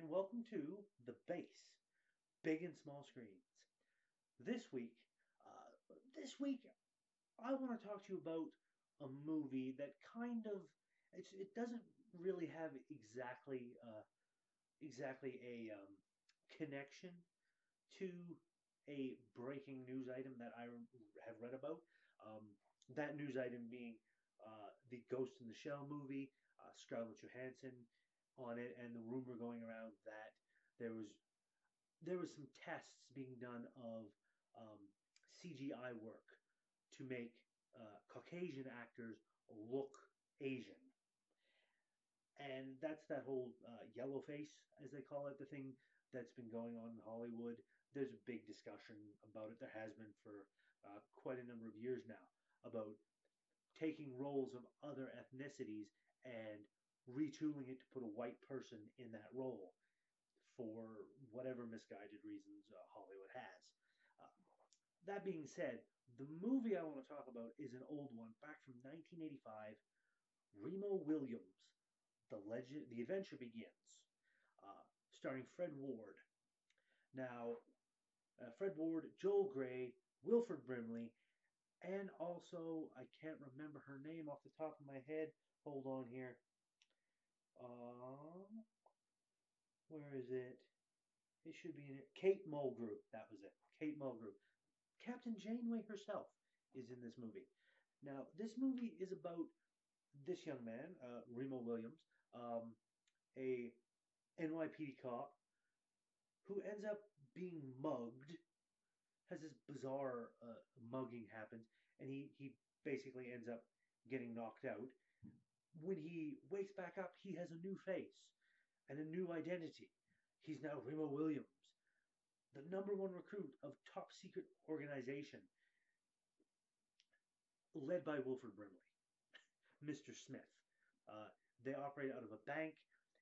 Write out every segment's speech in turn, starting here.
and welcome to the base, big and small screens. This week, uh, this week I want to talk to you about a movie that it doesn't really have exactly a connection to a breaking news item that I have read about. Um, that news item being the Ghost in the Shell movie, Scarlett Johansson on it, and the rumor going around that there was there was some tests being done of um, CGI work to make Caucasian actors look Asian, and that's that whole yellow face, as they call it, the thing that's been going on in Hollywood. There's a big discussion about it. There has been for quite a number of years now about taking roles of other ethnicities and retooling it to put a white person in that role for whatever misguided reasons Hollywood has. Uh, that being said, the movie I want to talk about is an old one back from 1985. Remo Williams, the adventure begins, starring Fred Ward. Now, Fred Ward, Joel Grey, Wilford Brimley, and also I can't remember her name off the top of my head. Hold on here. Um, where is it? It should be in it. Kate Mulgrew. That was it. Kate Mulgrew. Captain Janeway herself is in this movie. Now, this movie is about this young man, Remo Williams, a NYPD cop who ends up being mugged. Has this bizarre mugging happens, and he basically ends up getting knocked out. When he wakes back up, he has a new face and a new identity. He's now Remo Williams, the number one recruit of top secret organization led by Wilford Brimley, Mr. Smith. Uh, they operate out of a bank.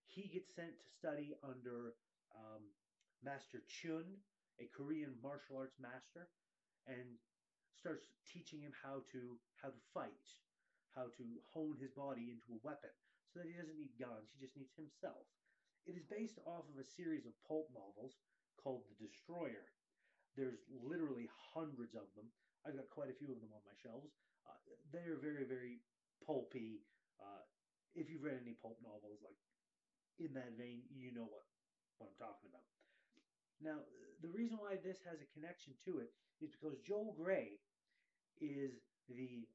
He gets sent to study under um, Master Chun, a Korean martial arts master, and starts teaching him how to fight, how to hone his body into a weapon, so that he doesn't need guns. He just needs himself. It is based off of a series of pulp novels called The Destroyer. There's literally hundreds of them. I've got quite a few of them on my shelves. They're very, very pulpy. Uh, if you've read any pulp novels like in that vein, you know what I'm talking about. Now, the reason why this has a connection to it is because Joel Grey is the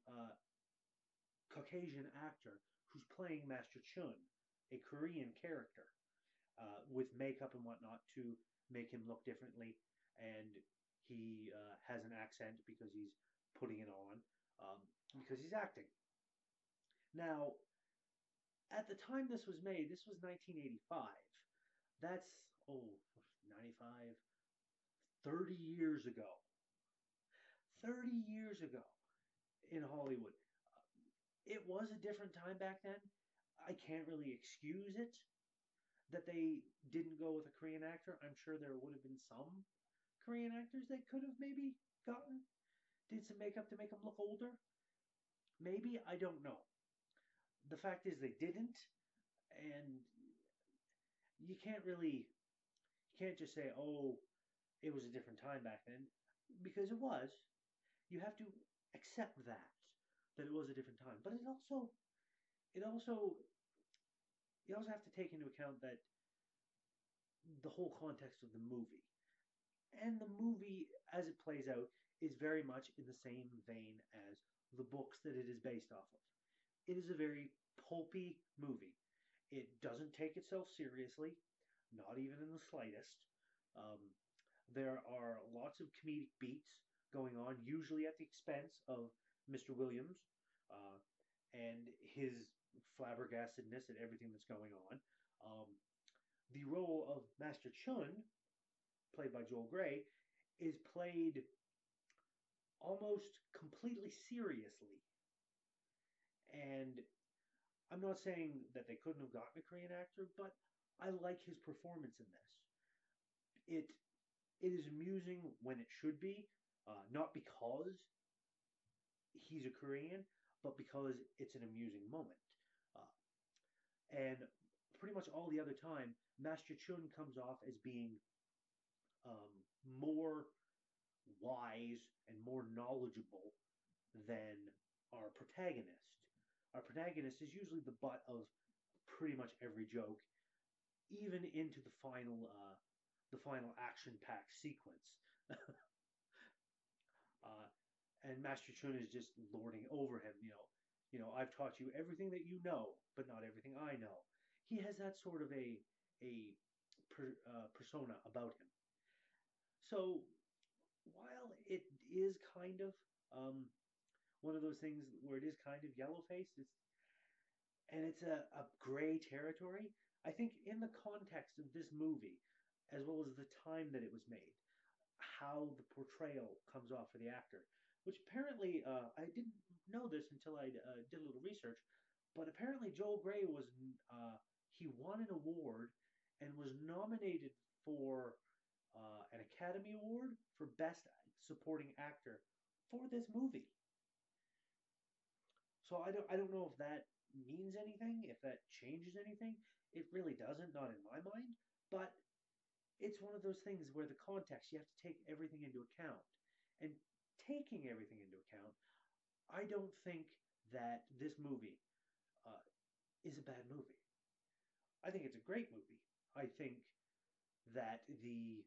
Caucasian actor who's playing Master Chun, a Korean character, with makeup and whatnot to make him look differently. And he has an accent because he's putting it on, because he's acting. Now, at the time this was made, this was 1985. That's, 95, 30 years ago. 30 years ago in Hollywood. It was a different time back then. I can't really excuse it that they didn't go with a Korean actor. I'm sure there would have been some Korean actors they could have maybe gotten, did some makeup to make them look older. Maybe, I don't know. The fact is they didn't, and you can't just say, oh, it was a different time back then, because it was. You have to accept that it was a different time. But it also, you also have to take into account that the whole context of the movie. And the movie, as it plays out, is very much in the same vein as the books that it is based off of. It is a very pulpy movie. It doesn't take itself seriously, not even in the slightest. Um, there are lots of comedic beats going on, usually at the expense of Mr. Williams uh, and his flabbergastedness at everything that's going on. The role of Master Chun, played by Joel Grey, is played almost completely seriously. And I'm not saying that they couldn't have gotten a Korean actor, but I like his performance in this. It it is amusing when it should be, not because he's a Korean, but because it's an amusing moment. Uh, and pretty much all the other time, Master Chun comes off as being more wise and more knowledgeable than our protagonist. Our protagonist is usually the butt of pretty much every joke, even into the final action-packed sequence. uh, and Master Chun is just lording over him. I've taught you everything that you know, but not everything I know. He has that sort of a persona about him. So while it is kind of one of those things where it is kind of yellow faced, it's a gray territory. I think in the context of this movie, as well as the time that it was made, how the portrayal comes off for the actor, which apparently I didn't know this until I did a little research, but apparently Joel Grey he won an award and was nominated for an Academy Award for Best Supporting Actor for this movie. So I don't know if that means anything, if that changes anything. It really doesn't, not in my mind. But it's one of those things where the context, you have to take everything into account. And taking everything into account, I don't think that this movie uh, is a bad movie. I think it's a great movie. I think that the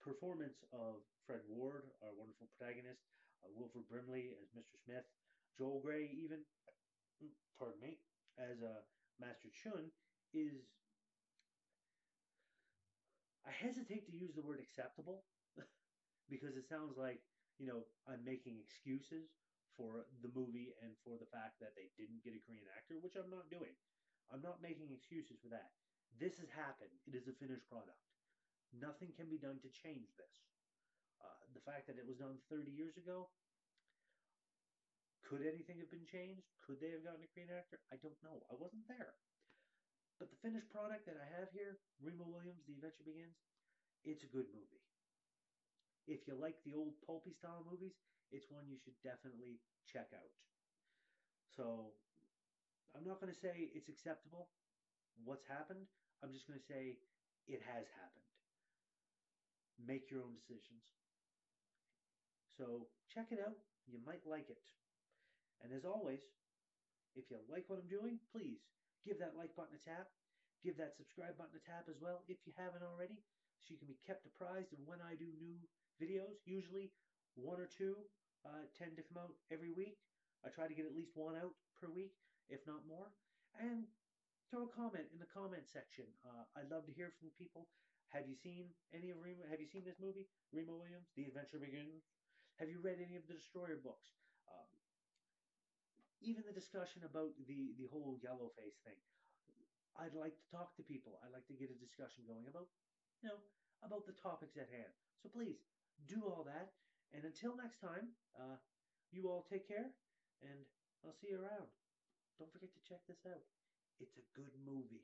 performance of Fred Ward, our wonderful protagonist, Wilford Brimley as Mr. Smith, Joel Grey, even, pardon me, as Master Chun, is, I hesitate to use the word acceptable because it sounds like, I'm making excuses for the movie and for the fact that they didn't get a Korean actor, which I'm not doing. I'm not making excuses for that. This has happened. It is a finished product. Nothing can be done to change this. The fact that it was done 30 years ago, could anything have been changed? Could they have gotten a Korean actor? I don't know. I wasn't there. But the finished product that I have here, Remo Williams, The Adventure Begins, it's a good movie. If you like the old pulpy style movies, it's one you should definitely check out. So I'm not going to say it's acceptable, what's happened. I'm just going to say it has happened. Make your own decisions. So check it out. You might like it. And as always, if you like what I'm doing, please give that like button a tap. Give that subscribe button a tap as well if you haven't already, so you can be kept apprised of when I do new videos. Usually one or two tend to come out every week. I try to get at least one out per week, if not more. And throw a comment in the comment section. I'd love to hear from people. Have you seen any of Remo? Have you seen this movie, Remo Williams, The Adventure Begins? Have you read any of the Destroyer books? Even the discussion about the whole yellow face thing. I'd like to talk to people. I'd like to get a discussion going about, about the topics at hand. So please do all that. And until next time, you all take care, and I'll see you around. Don't forget to check this out. It's a good movie.